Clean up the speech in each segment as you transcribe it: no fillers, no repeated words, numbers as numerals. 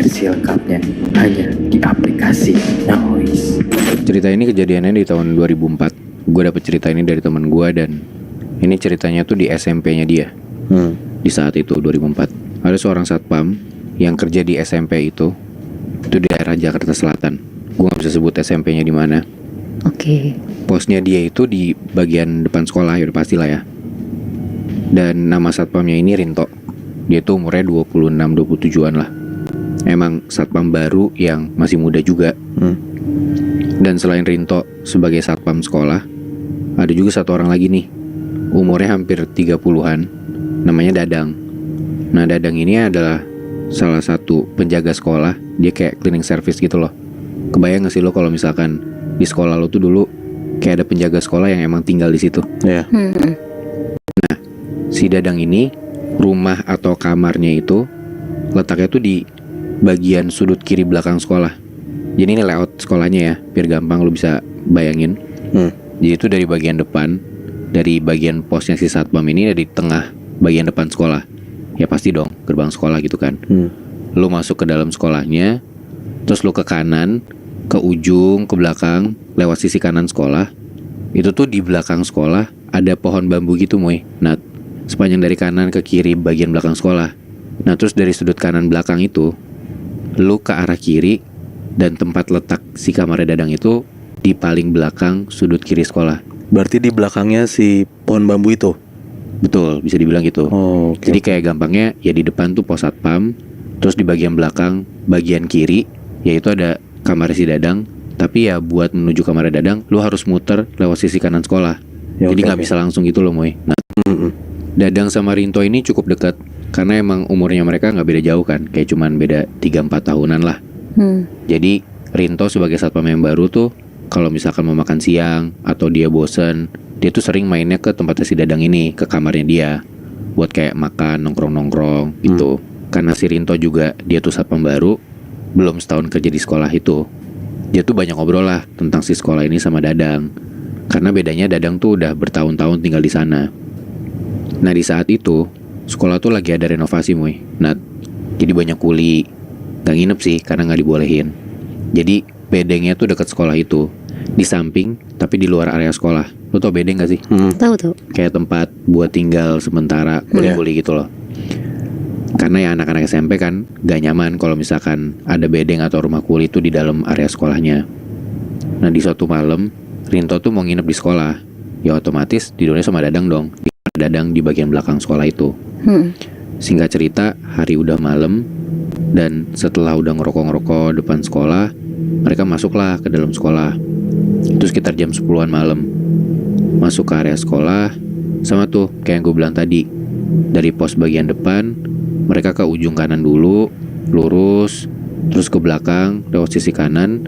versi lengkapnya hanya di aplikasi Noise. Cerita ini kejadiannya di tahun 2004. Gue dapet cerita ini dari teman gue dan ini ceritanya tuh di SMP-nya dia. Di saat itu 2004 ada seorang satpam yang kerja di SMP itu di daerah Jakarta Selatan. Gue nggak bisa sebut SMP-nya di mana. Oke. Posnya dia itu di bagian depan sekolah, ya udah pastilah ya. Dan nama satpamnya ini Rinto. Dia tuh umurnya 26-27an lah. Emang satpam baru yang masih muda juga. Dan selain Rinto sebagai satpam sekolah, ada juga satu orang lagi nih, umurnya hampir 30-an, namanya Dadang. Nah, Dadang ini adalah salah satu penjaga sekolah. Dia kayak cleaning service gitu loh. Kebayang gak sih lo kalau misalkan di sekolah lo tuh dulu kayak ada penjaga sekolah yang emang tinggal di situ? Iya. Nah, si Dadang ini rumah atau kamarnya itu letaknya tuh di bagian sudut kiri belakang sekolah. Jadi ini layout sekolahnya ya, biar gampang lo bisa bayangin. Jadi itu dari bagian depan, dari bagian posnya si satpam ini dari tengah bagian depan sekolah. Ya pasti dong, gerbang sekolah gitu kan. Lo masuk ke dalam sekolahnya, terus lo ke kanan, ke ujung, ke belakang, lewat sisi kanan sekolah. Itu tuh di belakang sekolah ada pohon bambu gitu, Moy. Nah, sepanjang dari kanan ke kiri bagian belakang sekolah. Nah, terus dari sudut kanan belakang itu lu ke arah kiri, dan tempat letak si kamar Dadang itu di paling belakang sudut kiri sekolah. Berarti di belakangnya si pohon bambu itu? Betul, bisa dibilang gitu. Okay. Jadi kayak gampangnya ya di depan tuh pos satpam, terus di bagian belakang, bagian kiri yaitu ada kamar si Dadang. Tapi ya buat menuju kamar Dadang lu harus muter lewat sisi kanan sekolah. Ya, jadi gak bisa langsung gitu loh, Moy. Nah, Dadang sama Rinto ini cukup dekat karena emang umurnya mereka gak beda jauh kan. Kayak cuman beda 3-4 tahunan lah. Jadi Rinto sebagai satpam yang baru tuh kalau misalkan mau makan siang atau dia bosen, dia tuh sering mainnya ke tempatnya si Dadang ini, ke kamarnya dia, buat kayak makan, nongkrong-nongkrong gitu. Karena si Rinto juga dia tuh satpam baru, belum setahun kerja di sekolah itu. Dia tuh banyak ngobrol lah tentang si sekolah ini sama Dadang. Karena bedanya Dadang tuh udah bertahun-tahun tinggal di sana. Nah, di saat itu sekolah tuh lagi ada renovasi, Moy. Nah, jadi banyak kuli. Gak nginep sih karena gak dibolehin. Jadi bedengnya tuh dekat sekolah itu, di samping tapi di luar area sekolah. Lo tau bedeng gak sih? Tahu. Kayak tempat buat tinggal sementara kuli-kuli gitu loh. Karena ya anak-anak SMP kan gak nyaman kalau misalkan ada bedeng atau rumah kuli itu di dalam area sekolahnya. Nah, di suatu malam Rinto tuh mau nginep di sekolah. Ya otomatis tidurnya sama Dadang dong, di Dadang di bagian belakang sekolah itu. Singkat cerita, hari udah malam, dan setelah udah ngerokok-ngerokok depan sekolah, mereka masuklah ke dalam sekolah. Itu sekitar jam 10-an malam. Masuk ke area sekolah, sama tuh kayak yang gue bilang tadi. Dari pos bagian depan, mereka ke ujung kanan dulu, lurus, terus ke belakang, lewat sisi kanan,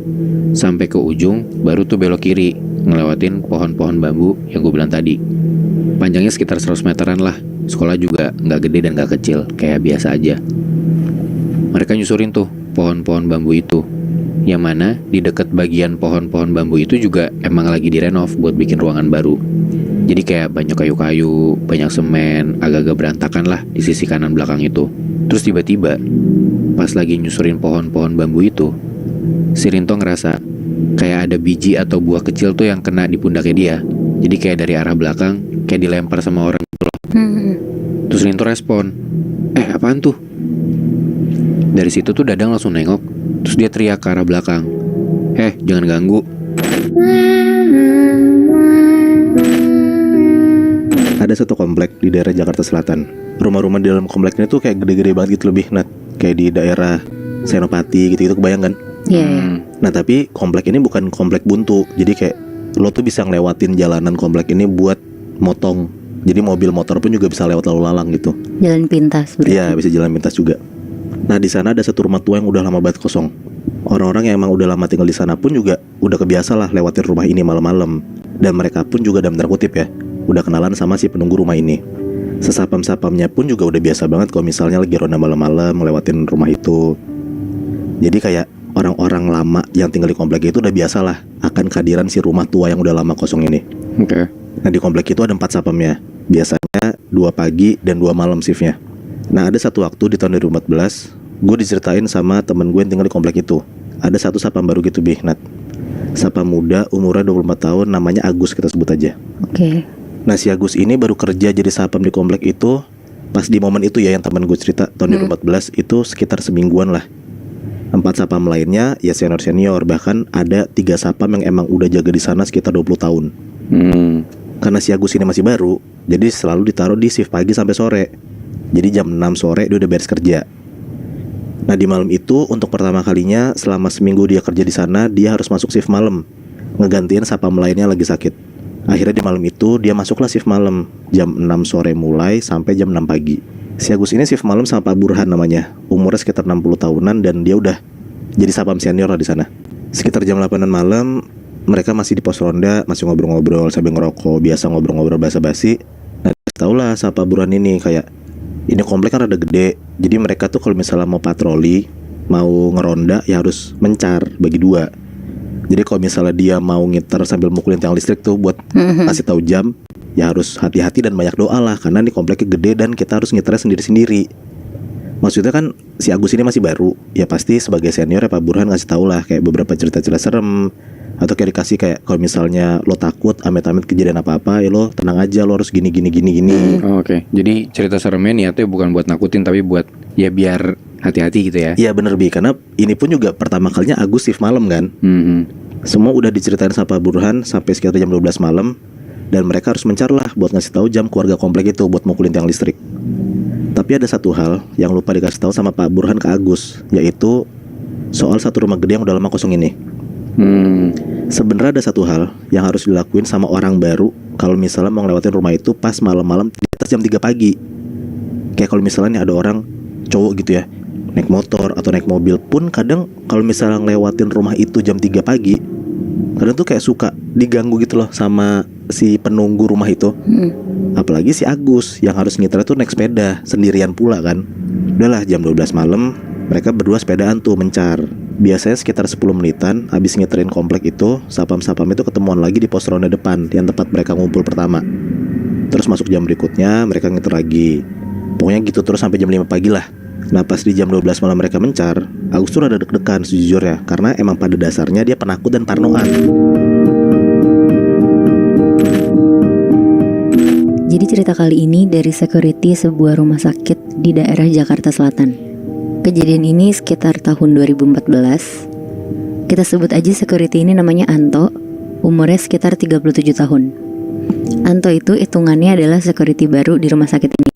sampai ke ujung, baru tuh belok kiri, ngelewatin pohon-pohon bambu yang gue bilang tadi. Panjangnya sekitar 100 meteran lah. Sekolah juga gak gede dan gak kecil, kayak biasa aja. Mereka nyusurin tuh pohon-pohon bambu itu, yang mana di dekat bagian pohon-pohon bambu itu juga emang lagi direnov buat bikin ruangan baru. Jadi kayak banyak kayu-kayu, banyak semen, agak-agak berantakan lah di sisi kanan belakang itu. Terus tiba-tiba pas lagi nyusurin pohon-pohon bambu itu, si Rinto ngerasa kayak ada biji atau buah kecil tuh yang kena di pundaknya dia. Jadi kayak dari arah belakang, kayak dilempar sama orang gitu loh. Terus Rinto respon, apaan tuh? Dari situ tuh Dadang langsung nengok. Terus dia teriak ke arah belakang, jangan ganggu. Ada satu komplek di daerah Jakarta Selatan. Rumah-rumah di dalam kompleknya tuh kayak gede-gede banget gitu lebih, Nat. Kayak di daerah Senopati gitu-gitu, kebayang kan? Iya. Nah, tapi komplek ini bukan komplek buntu. Jadi kayak lo tuh bisa ngelewatin jalanan komplek ini buat motong. Jadi mobil motor pun juga bisa lewat lalu lalang gitu. Jalan pintas berarti. Iya, bisa jalan pintas juga. Nah, di sana ada satu rumah tua yang udah lama banget kosong. Orang-orang yang emang udah lama tinggal di sana pun juga udah kebiasa lah lewatin rumah ini malam-malam. Dan mereka pun juga dalam tanda kutip ya, udah kenalan sama si penunggu rumah ini. Sesapam-sapamnya pun juga udah biasa banget kalau misalnya lagi ronda malam-malam ngelewatin rumah itu. Jadi kayak orang-orang lama yang tinggal di komplek itu udah biasa lah akan kehadiran si rumah tua yang udah lama kosong ini. Oke. Nah, di komplek itu ada 4 sapamnya. Biasanya 2 pagi dan 2 malam shiftnya. Nah, ada satu waktu di tahun 2014, gue diceritain sama temen gue yang tinggal di komplek itu. Ada satu sapam baru gitu Nat. Sapam muda umurnya 24 tahun, namanya Agus, kita sebut aja. Oke. Nah si Agus ini baru kerja jadi sapam di komplek itu pas di momen itu ya, yang temen gue cerita tahun 2014 itu sekitar semingguan lah. 4 sapam lainnya ya senior-senior, bahkan ada 3 sapam yang emang udah jaga di sana sekitar 20 tahun. Karena si Agus ini masih baru, jadi selalu ditaruh di shift pagi sampai sore. Jadi jam 6 sore dia udah beres kerja. Nah di malam itu untuk pertama kalinya selama seminggu dia kerja di sana, dia harus masuk shift malam, ngegantiin sapam lainnya lagi sakit. Akhirnya di malam itu dia masuklah shift malam, jam 6 sore mulai sampai jam 6 pagi. Si Agus ini shift malam sama Pak Burhan namanya, umurnya sekitar 60 tahunan dan dia udah jadi sapam senior lah di sana. Sekitar jam 8 malam mereka masih di pos ronda, masih ngobrol-ngobrol sambil ngerokok, biasa ngobrol-ngobrol basa-basi. Nah tahulah sama Pak Burhan ini kayak ini komplek kan rada gede, jadi mereka tuh kalau misalnya mau patroli, mau ngeronda ya harus mencar bagi 2. Jadi kalau misalnya dia mau ngiter sambil mukulin tiang listrik tuh buat kasih tahu jam, ya harus hati-hati dan banyak doa lah, karena ini kompleknya gede dan kita harus ngiternya sendiri-sendiri. Maksudnya kan si Agus ini masih baru, ya pasti sebagai senior ya Pak Burhan ngasih tahu lah kayak beberapa cerita-cerita serem, atau kayak dikasih kayak kalau misalnya lo takut amit-amit kejadian apa-apa, ya lo tenang aja, lo harus gini. Oke. Jadi cerita seremnya niatnya bukan buat nakutin tapi buat ya biar hati-hati gitu ya. Iya bener Bi, karena ini pun juga pertama kalinya Agus shift malam kan. Semua udah diceritain sama Pak Burhan sampai sekitar jam 12 malam. Dan mereka harus mencar lah buat ngasih tahu jam keluarga komplek itu buat mukulin tiang listrik. Tapi ada satu hal yang lupa dikasih tahu sama Pak Burhan ke Agus, yaitu soal satu rumah gede yang udah lama kosong ini. Sebenarnya ada satu hal yang harus dilakuin sama orang baru kalau misalnya mau ngelewatin rumah itu pas malam-malam di atas jam 3 pagi. Kayak kalau misalnya nih ada orang cowok gitu ya, naik motor atau naik mobil pun kadang kalau misalnya ngelewatin rumah itu jam 3 pagi, kadang tuh kayak suka diganggu gitu loh sama si penunggu rumah itu. Apalagi si Agus yang harus ngiter tuh naik sepeda sendirian pula kan. Udahlah jam 12 malam mereka berdua sepedaan tuh mencar. Biasanya sekitar 10 menitan habis ngiterin komplek itu, sapam-sapam itu ketemuan lagi di pos ronda depan yang tempat mereka ngumpul pertama. Terus masuk jam berikutnya mereka ngiter lagi. Pokoknya gitu terus sampai jam 5 pagi lah. Nah pas di jam 12 malam mereka mencar, Agus tuh rada deg-degan sejujurnya, karena emang pada dasarnya dia penakut dan parnoan. Jadi cerita kali ini dari security sebuah rumah sakit di daerah Jakarta Selatan. Kejadian ini sekitar tahun 2014. Kita sebut aja security ini namanya Anto, umurnya sekitar 37 tahun. Anto itu hitungannya adalah security baru di rumah sakit ini.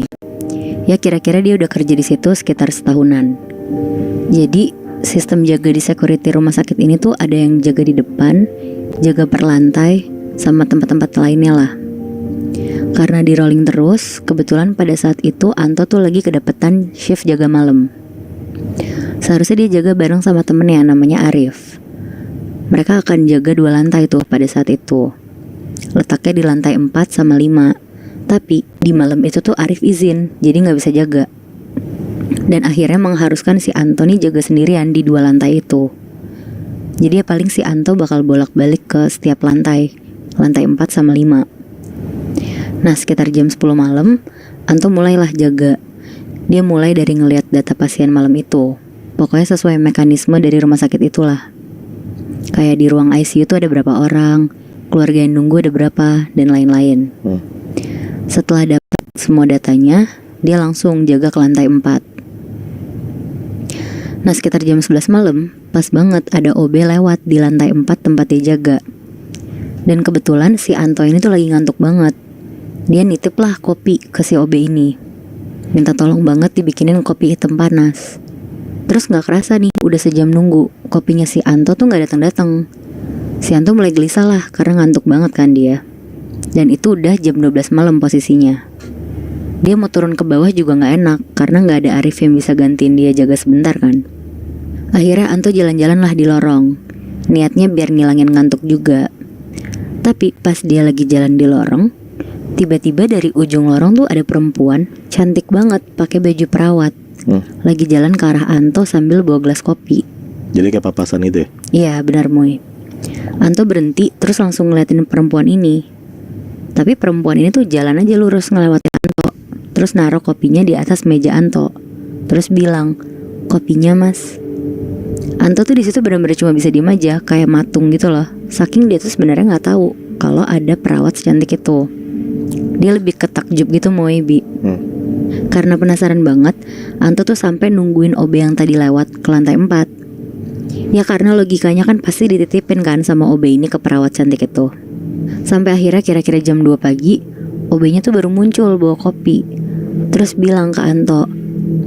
Ya kira-kira dia udah kerja di situ sekitar setahunan. Jadi sistem jaga di security rumah sakit ini tuh ada yang jaga di depan, jaga per lantai, sama tempat-tempat lainnya lah. Karena di rolling terus, kebetulan pada saat itu Anto tuh lagi kedapetan shift jaga malam. Seharusnya dia jaga bareng sama temennya namanya Arif. Mereka akan jaga 2 lantai tuh pada saat itu. Letaknya di lantai 4 sama 5. Tapi di malam itu tuh Arif izin, jadi gak bisa jaga. Dan akhirnya mengharuskan si Anto nih jaga sendirian di 2 lantai itu. Jadi ya paling si Anto bakal bolak-balik ke setiap lantai 4 sama 5. Nah sekitar jam 10 malam Anto mulailah jaga. Dia mulai dari ngelihat data pasien malam itu. Pokoknya sesuai mekanisme dari rumah sakit itulah. Kayak di ruang ICU tuh ada berapa orang, keluarga yang nunggu ada berapa, dan lain-lain. Setelah dapat semua datanya, dia langsung jaga ke lantai 4. Nah sekitar jam 11 malam, pas banget ada OB lewat di lantai 4 tempat dia jaga. Dan kebetulan si Anto ini tuh lagi ngantuk banget. Dia nitip lah kopi ke si OB ini, minta tolong banget dibikinin kopi hitam panas. Terus gak kerasa nih, udah sejam nunggu, kopinya si Anto tuh gak datang-datang. Si Anto mulai gelisah lah, karena ngantuk banget kan dia. Dan itu udah jam 12 malam posisinya. Dia mau turun ke bawah juga gak enak, karena gak ada Arif yang bisa gantiin dia jaga sebentar kan. Akhirnya Anto jalan-jalan lah di lorong. Niatnya biar ngilangin ngantuk juga. Tapi pas dia lagi jalan di lorong, tiba-tiba dari ujung lorong tuh ada perempuan cantik banget pakai baju perawat. Lagi jalan ke arah Anto sambil bawa gelas kopi. Jadi kayak papasan itu ya? Iya benar Moy. Anto berhenti terus langsung ngeliatin perempuan ini. Tapi perempuan ini tuh jalan aja lurus ngelewatin Anto, terus naruh kopinya di atas meja Anto. Terus bilang, Kopinya mas. Anto tuh di situ benar-benar cuma bisa diem aja, kayak matung gitu loh. Saking dia tuh sebenarnya nggak tahu kalau ada perawat secantik itu. Dia lebih ke takjub gitu Moy, Bi. Karena penasaran banget, Anto tuh sampai nungguin OB yang tadi lewat ke lantai 4. Ya karena logikanya kan pasti dititipin kan sama OB ini ke perawat cantik itu. Sampai akhirnya kira-kira jam 2 pagi, OB-nya tuh baru muncul bawa kopi. Terus bilang ke Anto,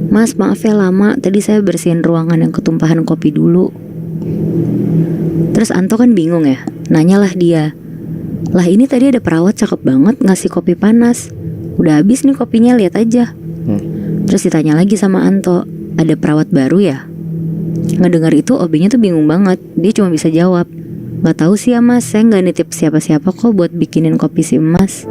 "Mas maaf ya lama, tadi saya bersihin ruangan yang ketumpahan kopi dulu." Terus Anto kan bingung ya, nanyalah dia, "Lah ini tadi ada perawat cakep banget ngasih kopi panas. Udah habis nih kopinya, lihat aja." Terus ditanya lagi sama Anto, "Ada perawat baru ya?" Ngedengar itu OB-nya tuh bingung banget. Dia cuma bisa jawab, "Gak tahu sih ya mas, saya gak nitip siapa-siapa kok buat bikinin kopi si emas."